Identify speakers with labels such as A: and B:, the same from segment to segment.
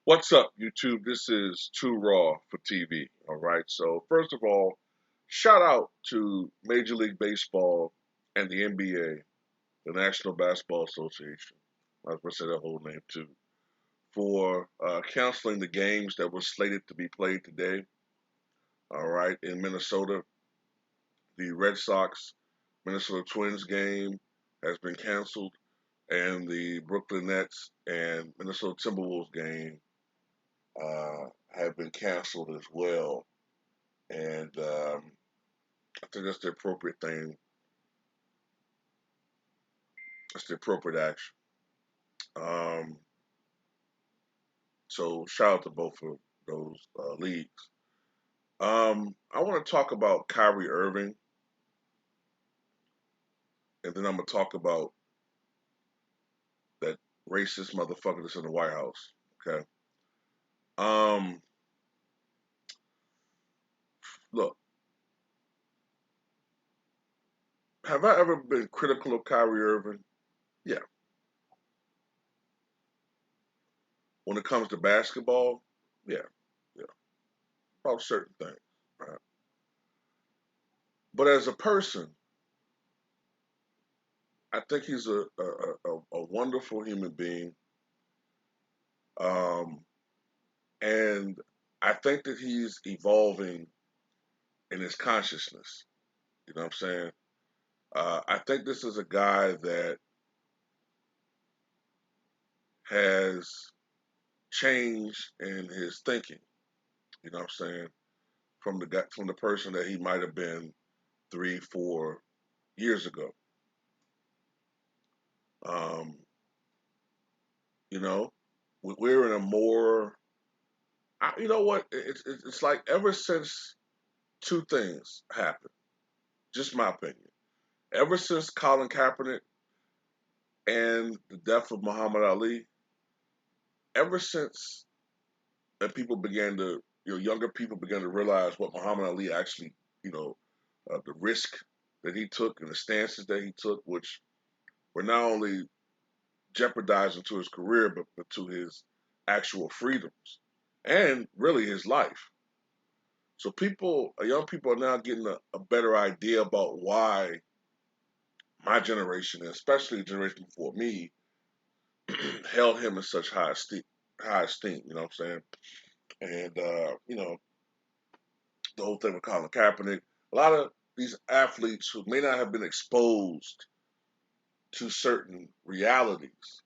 A: What's up, YouTube? This is Too Raw for TV. All right. So, first of all, shout out to Major League Baseball and the NBA, the National Basketball Association. I was going to say that whole name too, for canceling the games that were slated to be played today. All right. In Minnesota, the Red Sox Minnesota Twins game has been canceled, and the Brooklyn Nets and Minnesota Timberwolves game have been canceled as well. And I think that's the appropriate thing. That's the appropriate action. Um, so shout out to both of those leagues. I want to talk about Kyrie Irving, and then I'm gonna talk about that racist motherfucker that's in the White House. Okay. Um, Look, have I ever been critical of Kyrie Irving? Yeah. When it comes to basketball, yeah, yeah, about certain things. Right? But as a person, I think he's a wonderful human being. Um, and I think that he's evolving in his consciousness. You know what I'm saying? I think this is a guy that has changed in his thinking. You know what I'm saying? From the person that he might have been 3, 4 years ago. Um, you know, we're in a more. You know what? It's like ever since two things happened. Just my opinion. Ever since Colin Kaepernick and the death of Muhammad Ali, ever since that people began to, younger people began to realize what Muhammad Ali actually, you know, the risk that he took and the stances that he took, which were not only jeopardizing to his career, but to his actual freedoms and really his life. So young people are now getting a better idea about why my generation, and especially the generation before me, held him in such high esteem. You know what I'm saying? And the whole thing with Colin Kaepernick, a lot of these athletes who may not have been exposed to certain realities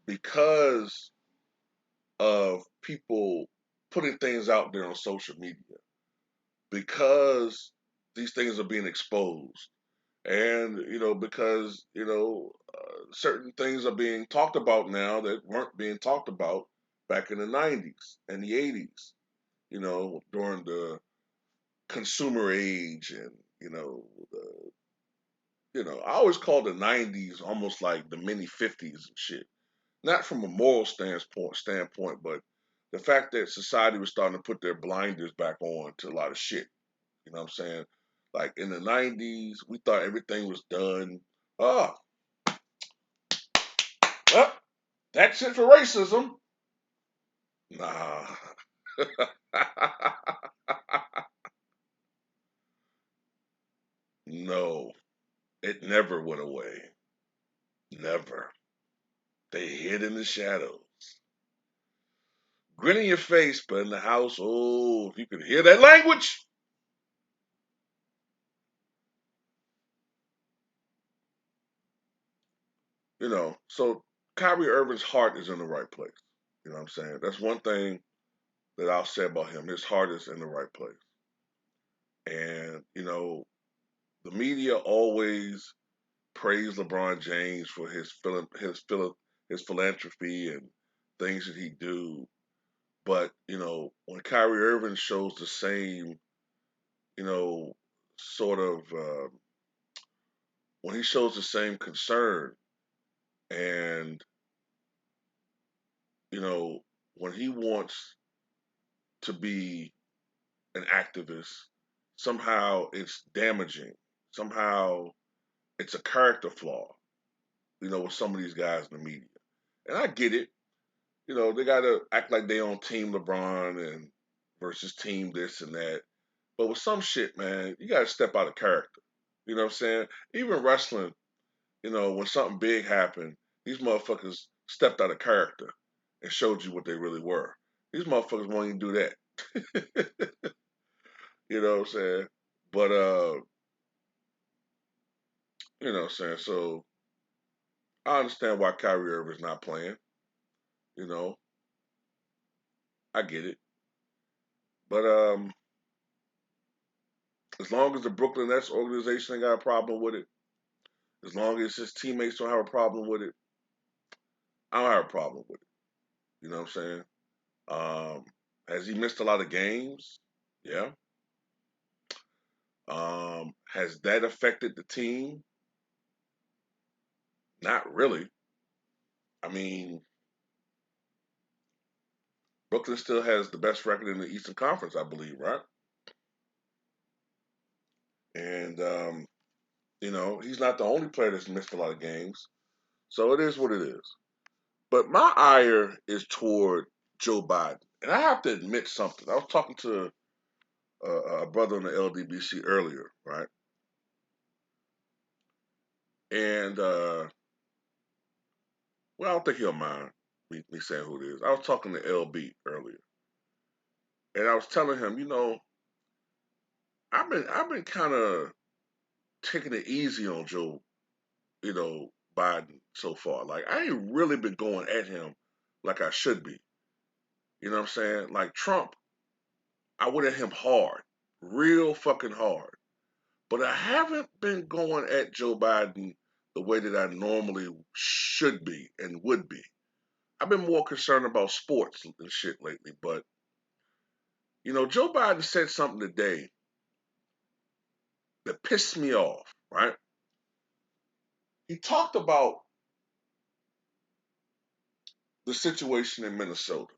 A: because of people putting things out there on social media, because these things are being exposed, and because certain things are being talked about now that weren't being talked about back in the 90s and the 80s, during the consumer age, and the, I always call the 90s almost like the mini 50s and shit. Not from a moral standpoint, but the fact that society was starting to put their blinders back on to a lot of shit. You know what I'm saying? Like in the 90s, we thought everything was done. Oh, well, that's it for racism. Nah. No, it never went away. Never. They hid in the shadows. Grin in your face, but in the house, oh, if you could hear that language. So Kyrie Irving's heart is in the right place. You know what I'm saying? That's one thing that I'll say about him. His heart is in the right place. And, the media always praise LeBron James for his philanthropy and things that he do. But, when Kyrie Irving shows the same, you know, sort of, when he shows the same concern, and, you know, when he wants to be an activist, somehow it's damaging. Somehow it's a character flaw, with some of these guys in the media. And I get it. they gotta act like they on Team LeBron and versus Team this and that. But with some shit, man, you gotta step out of character. You know what I'm saying? Even wrestling, when something big happened, these motherfuckers stepped out of character and showed you what they really were. These motherfuckers won't even do that. You know what I'm saying? But you know what I'm saying? So I understand why Kyrie Irving's not playing. You know, I get it. But as long as the Brooklyn Nets organization ain't got a problem with it, as long as his teammates don't have a problem with it, I don't have a problem with it. You know what I'm saying? Um, has he missed a lot of games? Yeah. Has that affected the team? Not really. I mean, Brooklyn still has the best record in the Eastern Conference, I believe, right? And he's not the only player that's missed a lot of games. So it is what it is. But my ire is toward Joe Biden. And I have to admit something. I was talking to a brother in the LDBC earlier, right? And, well, I don't think he'll mind me saying who it is. I was talking to LB earlier. And I was telling him, I've been kind of taking it easy on Joe, Biden so far. Like I ain't really been going at him like I should be. You know what I'm saying? Like Trump, I went at him hard, real fucking hard. But I haven't been going at Joe Biden the way that I normally should be and would be. I've been more concerned about sports and shit lately. But Joe Biden said something today that pissed me off. Right? He talked about the situation in Minnesota,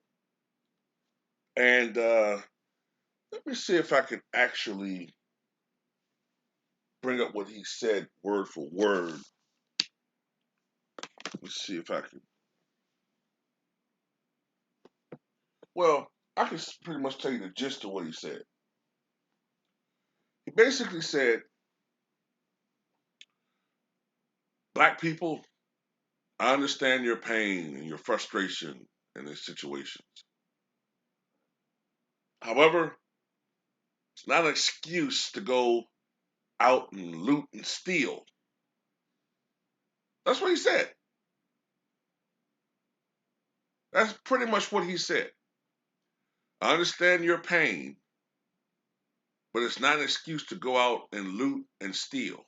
A: and let me see if I can actually bring up what he said word for word. Let me see if I can. Well, I can pretty much tell you the gist of what he said. He basically said, "Black people, I understand your pain and your frustration in this situation. However, it's not an excuse to go out and loot and steal." That's what he said. That's pretty much what he said. I understand your pain, but it's not an excuse to go out and loot and steal.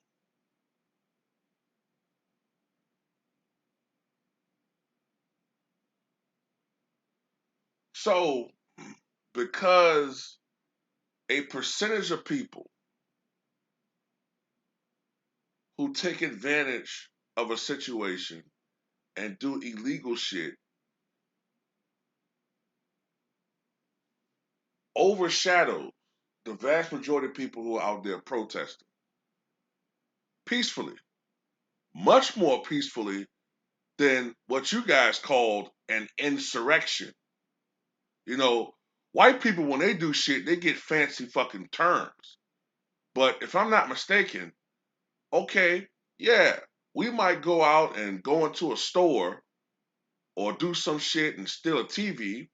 A: So, because a percentage of people who take advantage of a situation and do illegal shit overshadows the vast majority of people who are out there protesting peacefully, much more peacefully than what you guys called an insurrection. You know, white people, when they do shit, they get fancy fucking terms. But if I'm not mistaken, okay, yeah, we might go out and go into a store or do some shit and steal a TV,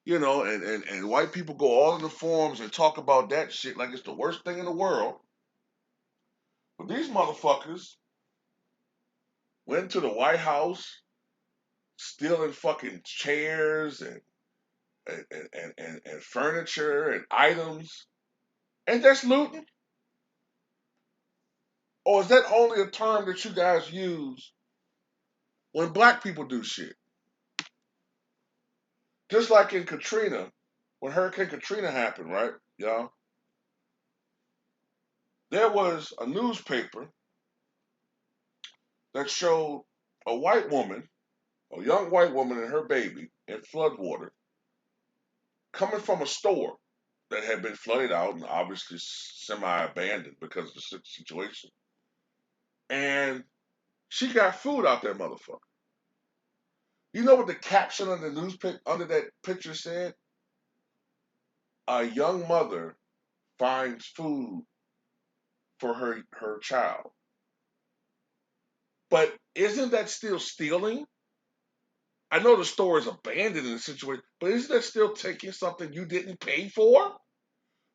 A: and white people go all in the forums and talk about that shit like it's the worst thing in the world. But these motherfuckers went to the White House stealing fucking chairs and furniture and items. And that's looting? Or is that only a term that you guys use when black people do shit? Just like in Katrina, when Hurricane Katrina happened, right, y'all? There was a newspaper that showed a white woman, a young white woman and her baby in floodwater coming from a store that had been flooded out and obviously semi-abandoned because of the situation. And she got food out that motherfucker. You know what the caption on the newspaper under that picture said? A young mother finds food for her child. But isn't that still stealing? I know the store is abandoned in the situation, but isn't that still taking something you didn't pay for?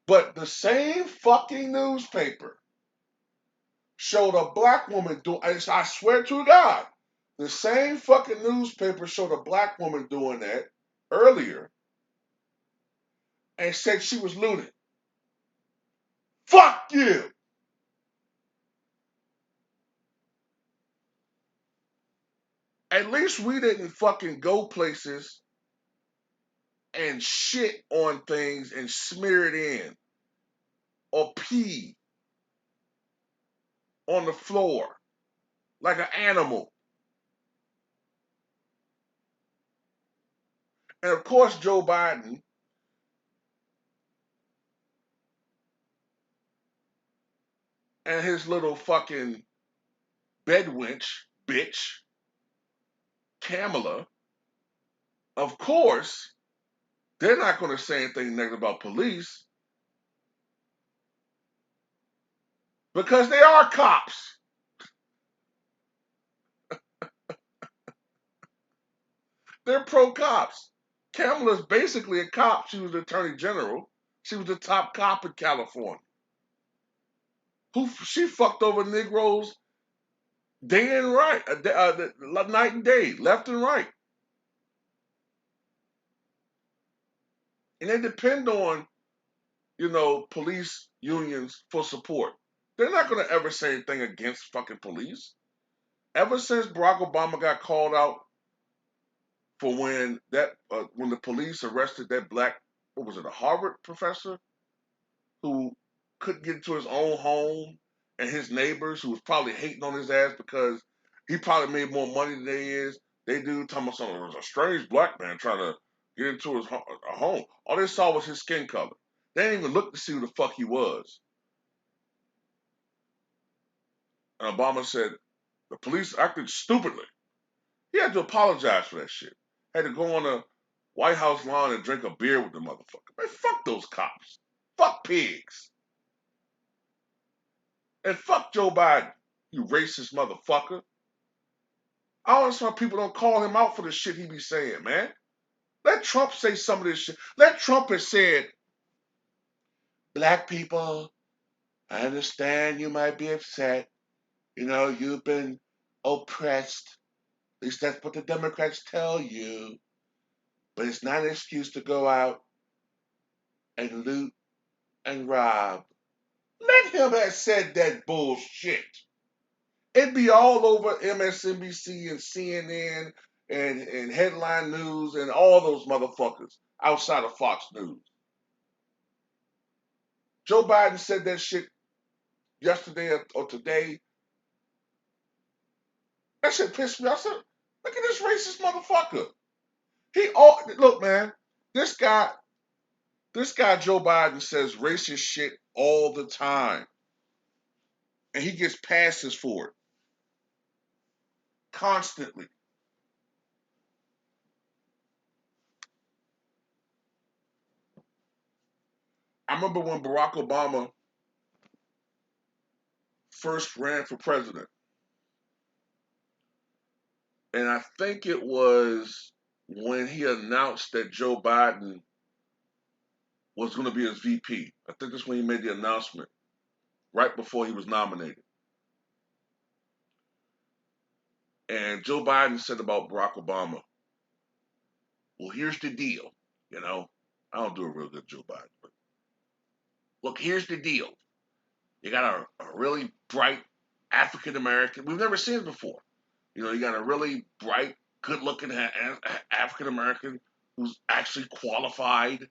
A: But the same fucking newspaper showed a black woman doing, I swear to God, the same fucking newspaper showed a black woman doing that earlier and said she was looting. Fuck you! At least we didn't fucking go places and shit on things and smear it in or pee on the floor like an animal. And of course, Joe Biden and his little fucking bedwench bitch, Kamala, of course, they're not going to say anything negative about police because they are cops. They're pro cops. Kamala's basically a cop. She was the attorney general. She was the top cop in California. Who she fucked over Negroes day and right, night and day, left and right, and they depend on police unions for support. They're not going to ever say anything against fucking police. Ever since Barack Obama got called out for when the police arrested that black, what was it, a Harvard professor who couldn't get into his own home, and his neighbors who was probably hating on his ass because he probably made more money than they is. They do talking about something. There was a strange black man trying to get into his home. All they saw was his skin color. They didn't even look to see who the fuck he was. And Obama said the police acted stupidly. He had to apologize for that shit. Had to go on a White House lawn and drink a beer with the motherfucker. Man, fuck those cops. Fuck pigs. And fuck Joe Biden, you racist motherfucker. I don't understand why people don't call him out for the shit he be saying, man. Let Trump say some of this shit. Let Trump have said, black people, I understand you might be upset. You've been oppressed. At least that's what the Democrats tell you. But it's not an excuse to go out and loot and rob. Let him have said that bullshit. It'd be all over MSNBC and CNN and Headline News and all those motherfuckers outside of Fox News. Joe Biden said that shit yesterday or today. That shit pissed me off. I said, look at this racist motherfucker. Look, man, this guy Joe Biden says racist shit all the time. And he gets passes for it. Constantly. I remember when Barack Obama first ran for president. And I think it was when he announced that Joe Biden was going to be his VP. I think that's when he made the announcement, right before he was nominated. And Joe Biden said about Barack Obama, well, here's the deal. I don't do a real good Joe Biden, but look, here's the deal. You got a really bright African American. We've never seen it before. You got a really bright, good looking African American who's actually qualified.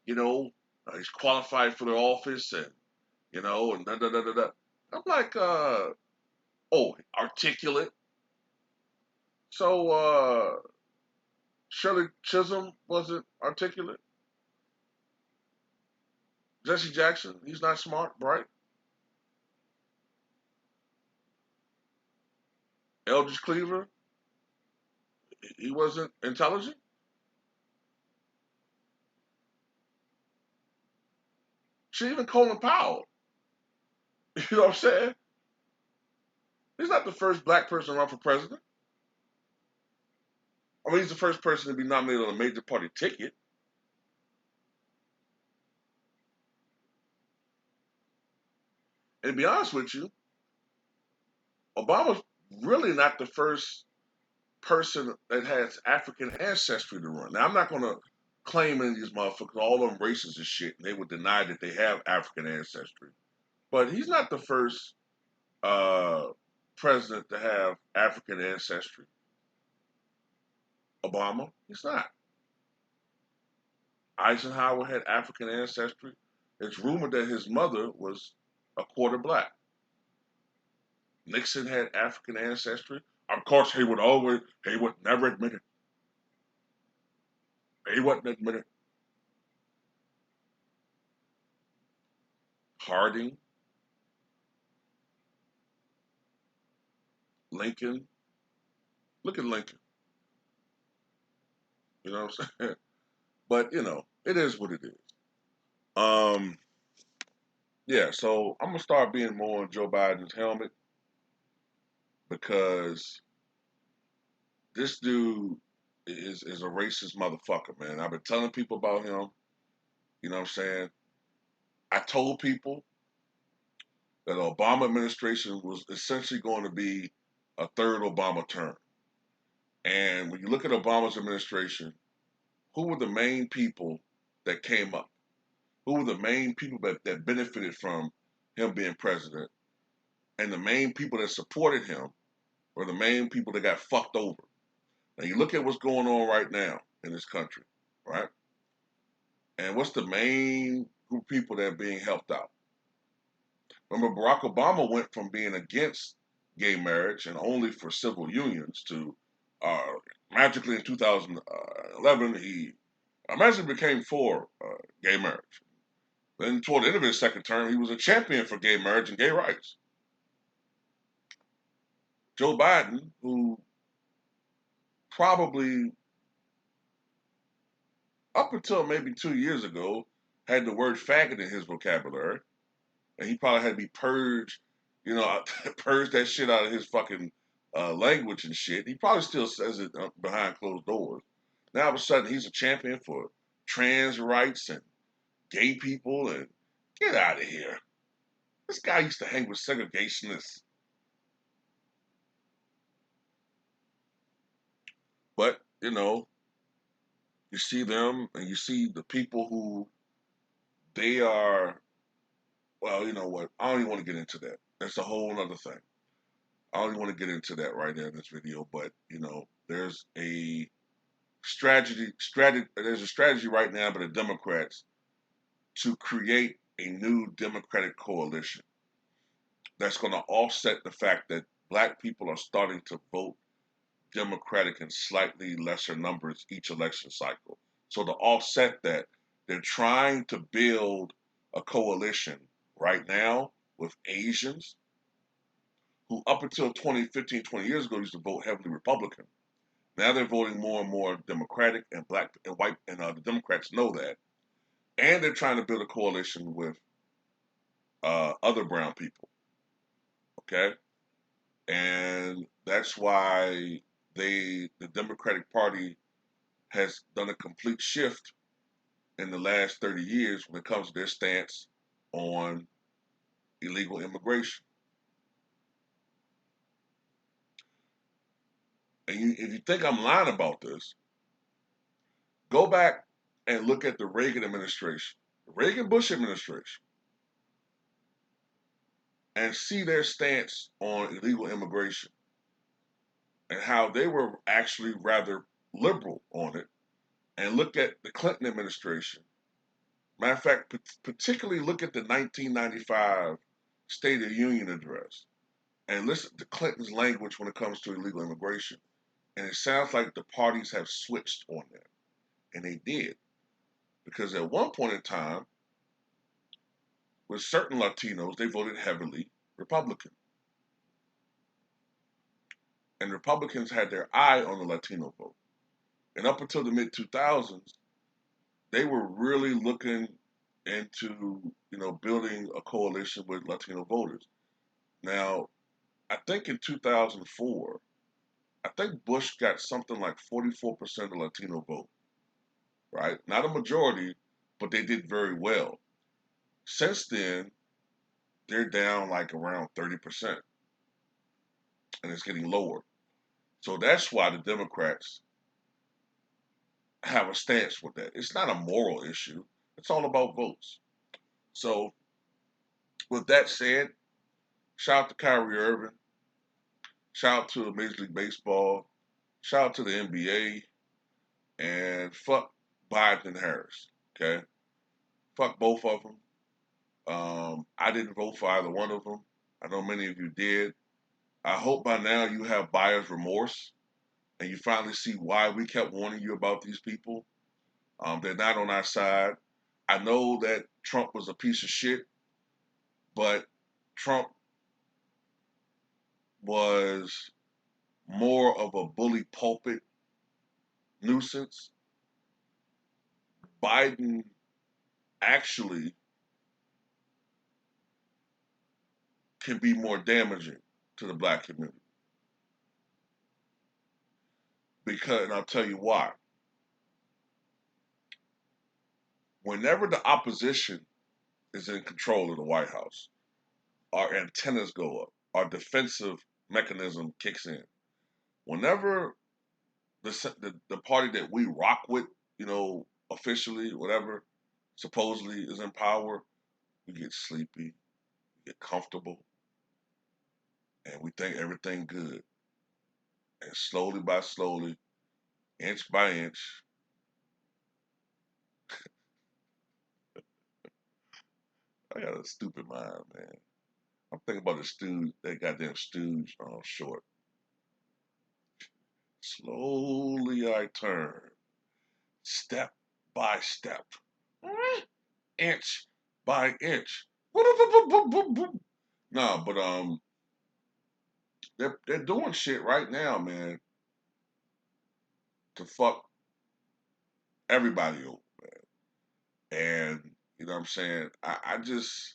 A: He's qualified for the office and da da da da da. I'm like, articulate. So Shirley Chisholm wasn't articulate. Jesse Jackson, he's not smart, bright. Eldridge Cleaver, He wasn't intelligent. She even Colin Powell. You know what I'm saying? He's not the first black person to run for president. I mean, he's the first person to be nominated on a major party ticket. And to be honest with you, Obama's really not the first person that has African ancestry to run. Now, I'm not going to claim any of these motherfuckers, all of them racist as shit, and they would deny that they have African ancestry. But he's not the first uh, president to have African ancestry. Obama, he's not. Eisenhower had African ancestry. It's rumored that his mother was a quarter black. Nixon had African ancestry. Of course, he would never admit it. He wouldn't admit it. Harding, Lincoln. Look at Lincoln. You know what I'm saying? But it is what it is. Um, yeah. So I'm gonna start being more on Joe Biden's helmet because this dude is a racist motherfucker, man. I've been telling people about him. You know what I'm saying? I told people that the Obama administration was essentially going to be a third Obama term. And when you look at Obama's administration, who were the main people that came up? Who were the main people that benefited from him being president? And the main people that supported him were the main people that got fucked over. Now you look at what's going on right now in this country, right? And what's the main group of people that are being helped out? Remember, Barack Obama went from being against gay marriage and only for civil unions to uh, magically in 2011 he magically became for gay marriage. Then toward the end of his second term, he was a champion for gay marriage and gay rights. Joe Biden, who probably up until maybe 2 years ago had the word faggot in his vocabulary, and he probably had to be purged, purge that shit out of his fucking language and shit. He probably still says it behind closed doors. Now all of a sudden he's a champion for trans rights and gay people, and get out of here. This guy used to hang with segregationists. But, you see them and you see the people who they are, well, you know what? I don't even want to get into that. That's a whole other thing. I don't even want to get into that right there in this video, but there's a there's a strategy right now by the Democrats to create a new Democratic coalition that's going to offset the fact that black people are starting to vote Democratic in slightly lesser numbers each election cycle. So to offset that, they're trying to build a coalition right now with Asians who up until 2015, 20 years ago used to vote heavily Republican. Now they're voting more and more Democratic, and black and white, and the Democrats know that. And they're trying to build a coalition with other brown people. Okay, and that's why the Democratic Party has done a complete shift in the last 30 years when it comes to their stance on illegal immigration. And if you think I'm lying about this, go back and look at the Reagan administration, the Reagan-Bush administration, and see their stance on illegal immigration and how they were actually rather liberal on it. And look at the Clinton administration. Matter of fact, particularly look at the 1995 State of the Union address and listen to Clinton's language when it comes to illegal immigration. And it sounds like the parties have switched on that. And they did. Because at one point in time, with certain Latinos, they voted heavily Republican. and Republicans had their eye on the Latino vote. And up until the mid 2000s, they were really looking into, building a coalition with Latino voters. Now, I think in 2004, I think Bush got something like 44% of Latino vote, right? Not a majority, but they did very well. Since then, they're down like around 30%, and it's getting lower. So that's why the Democrats have a stance with that. It's not a moral issue. It's all about votes. So with that said, shout out to Kyrie Irving. Shout out to Major League Baseball. Shout out to the NBA. And fuck Biden and Harris. Okay? Fuck both of them. I didn't vote for either one of them. I know many of you did. I hope by now you have buyer's remorse and you finally see why we kept warning you about these people. They're not on our side. I know that Trump was a piece of shit, but Trump was more of a bully pulpit nuisance. Biden actually can be more damaging to the black community. Because, and I'll tell you why. Whenever the opposition is in control of the White House, our antennas go up, our defensive mechanism kicks in. Whenever the party that we rock with, officially, whatever, supposedly is in power, we get sleepy, we get comfortable, and we think everything good. And slowly by slowly, inch by inch, I got a stupid mind, man. I'm thinking about the Stooge, that goddamn Stooge short. Slowly I turn, step by step, inch by inch. No, but they're doing shit right now, man, to fuck everybody over, man. And you know what I'm saying? I just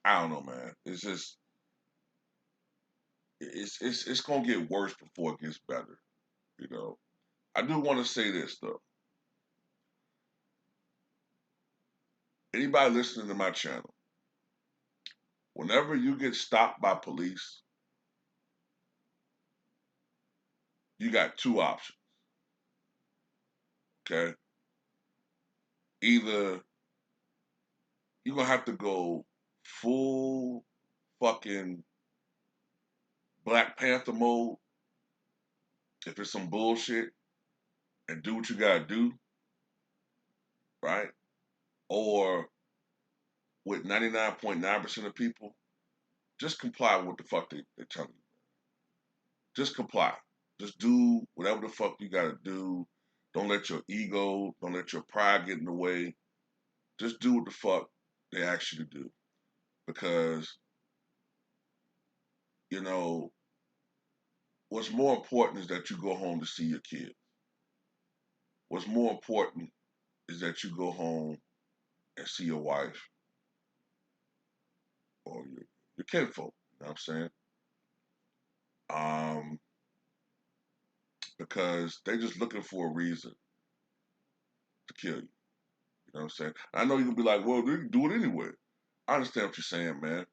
A: I don't know, man. It's just it's gonna get worse before it gets better. You know. I do want to say this though. Anybody listening to my channel, whenever you get stopped by police, you got two options. Okay. Either you're gonna have to go full fucking Black Panther mode if it's some bullshit and do what you gotta do, right? Or with 99.9% of people, just comply with what the fuck they tell you. Just comply. Just do whatever the fuck you gotta do. Don't let your ego, don't let your pride get in the way. Just do what the fuck they ask you to do. Because, you know, what's more important is that you go home to see your kids. What's more important is that you go home and see your wife or your kinfolk. You know what I'm saying? Um, because they're just looking for a reason to kill you. You know what I'm saying? I know you can be like, well, they can do it anyway. I understand what you're saying, man.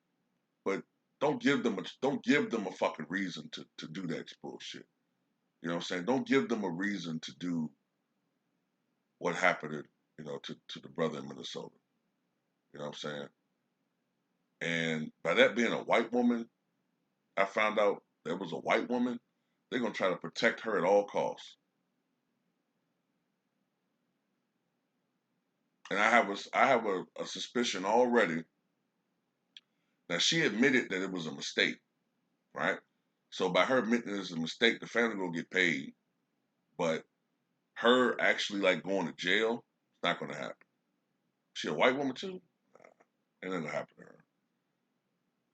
A: But don't give them a fucking reason to do that bullshit. You know what I'm saying? Don't give them a reason to do what happened, to the brother in Minnesota. You know what I'm saying? And by that being a white woman, I found out there was a white woman. They're gonna try to protect her at all costs. And I have a suspicion already that she admitted that it was a mistake, right? So by her admitting it's a mistake, the family gonna get paid. But her actually like going to jail, it's not gonna happen. She a white woman too? Nah, it ain't gonna happen to her.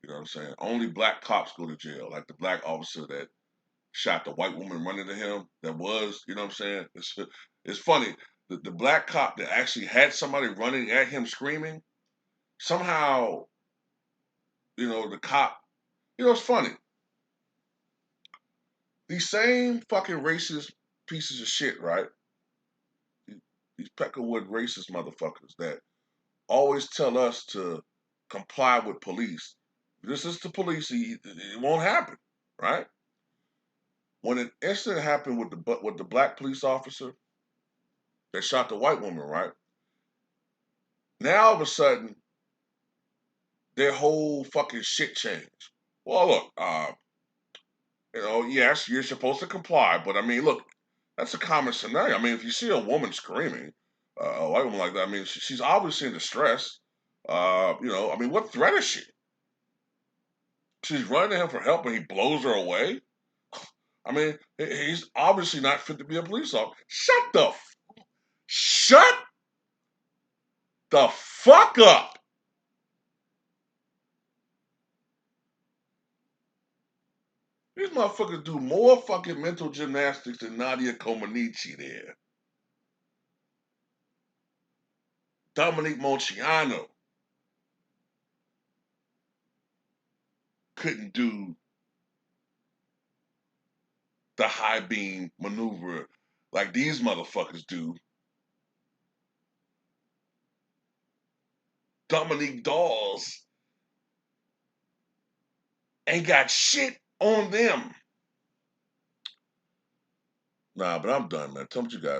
A: You know what I'm saying? Only black cops go to jail. Like the black officer that shot the white woman running to him. That was, you know what I'm saying? It's funny. The black cop that actually had somebody running at him screaming, somehow, the cop, it's funny. These same fucking racist pieces of shit, right? These Peckerwood racist motherfuckers that always tell us to comply with police. This is the police. It won't happen, right? When an incident happened with the black police officer that shot the white woman, right? Now all of a sudden, their whole fucking shit changed. Well, look, yes, you're supposed to comply, but I mean, look, that's a common scenario. I mean, if you see a woman screaming, a white woman like that, I mean, she's obviously in distress. I mean, what threat is she? She's running to him for help and he blows her away. I mean, he's obviously not fit to be a police officer. Shut the fuck up. These motherfuckers do more fucking mental gymnastics than Nadia Comaneci there. Dominique Monciano couldn't do the high beam maneuver like these motherfuckers do. Dominique Dawes ain't got shit on them. Nah, but I'm done, man. Tell me what you guys